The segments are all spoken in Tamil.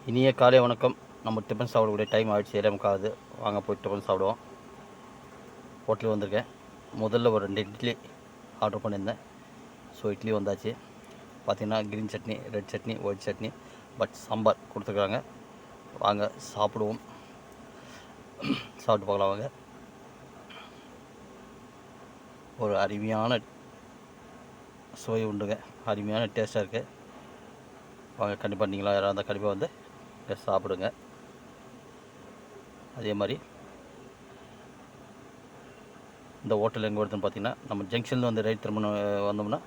இனிய காலை வணக்கம். நம்ம டிஃபன் சாப்பிடக்கூடிய டைம் ஆகிடுச்சு, 7:45. வாங்க போய் டிஃபன் சாப்பிடுவோம். ஹோட்டலுக்கு வந்திருக்கேன். முதல்ல ஒரு 2 இட்லி ஆர்டர் பண்ணியிருந்தேன். ஸோ இட்லி வந்தாச்சு. பார்த்திங்கன்னா green chutney, red chutney, white chutney, but sambar கொடுத்துருக்குறாங்க. வாங்க சாப்பிடுவோம். சாப்பிட்டு பார்க்கலாம் வாங்க. ஒரு அருமையான சுவை உண்டுங்க, அருமையான டேஸ்ட்டாக இருக்குது. வாங்க, கண்டிப்பாக நீங்களாம் யாராக இருந்தால் கண்டிப்பாக வந்து சாப்பிடுங்க. அதே மாதிரி இந்த ஹோட்டல் எங்கே வருதுன்னு பார்த்தீங்கன்னா, நம்ம ஜங்ஷனில் வந்து ரைட் திரும்ப வந்தோம்னா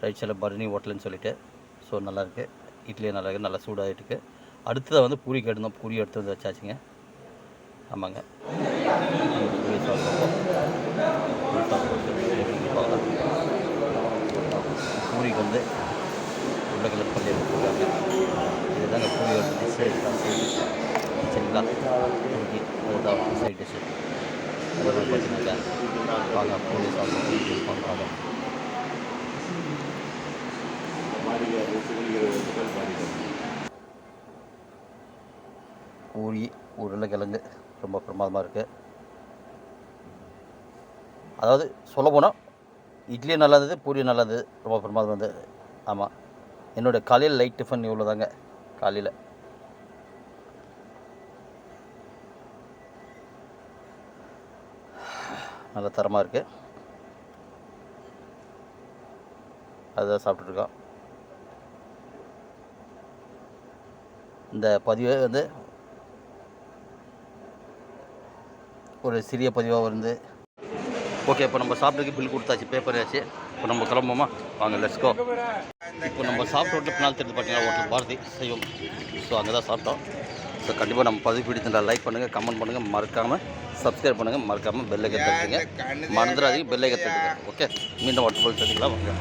ரைட் சைடில் பரணி ஹோட்டல்னு சொல்லிட்டு. ஸோ நல்லாயிருக்கு, இட்லியே நல்லா இருக்குது, நல்லா சூடாகிட்டு இருக்குது. அடுத்ததாக வந்து பூரி கேட்டிருந்தோம், பூரி எடுத்து வந்து வச்சாச்சுங்க. ஆமாங்க, பூரி சாப்பிடுவோம். பூரிக்கு வந்து உருளைக்கிழங்கு பள்ளி எடுத்துருக்காங்க. இதுதாங்க பூரியோட டிஷ்ஷு, சரிங்களா? பூரி அதுதான் சைட் டிஷ்ஷு. அதே மாதிரி பார்த்தீங்கன்னாக்கா வாங்க பூரி சாப்பிடுவோம். பூரி உருளைக்கிழங்கு ரொம்ப பிரமாதமாக இருக்குது. அதாவது சொல்ல போனால் இட்லியும் நல்லா இருந்தது, பூரியும் நல்லா இருந்தது, ரொம்ப பிரமாதமாக இருந்தது. ஆமாம், என்னோடய காலையில் லைட் டிஃபன் இவ்வளோ தாங்க. காலையில் நல்ல தரமாக இருக்குது, அதுதான் சாப்பிட்ருக்கோம். இந்த பதிவை வந்து ஒரு சிறிய பதிவாக இருந்து ஓகே. இப்போ நம்ம சாப்பிட்றதுக்கு பில் கொடுத்தாச்சு, பே பண்ணியாச்சு. இப்போ நம்ம கிளம்புவோமா? வாங்க, லெட்ஸ் கோ. இப்போ நம்ம சாப்பிட்ட ஹோட்டல் பின்னால் தெரிஞ்சு பார்த்தீங்கன்னா ஹோட்டல் பாரதி செய்வோம். ஸோ அங்கே தான் சாப்பிட்டோம். ஸோ கண்டிப்பாக நம்ம பதிவு பிடிச்சிருந்தா லைக் பண்ணுங்கள், கமெண்ட் பண்ணுங்கள், மறக்காமல் சப்ஸ்கிரைப் பண்ணுங்கள், மறக்காமல் பெல்லை தட்டுங்க, மறந்துடாதீங்க பெல்லை தட்டுங்க. ஓகே, மீண்டும் ஹோட்டல் சந்திக்கலாம் வாங்க.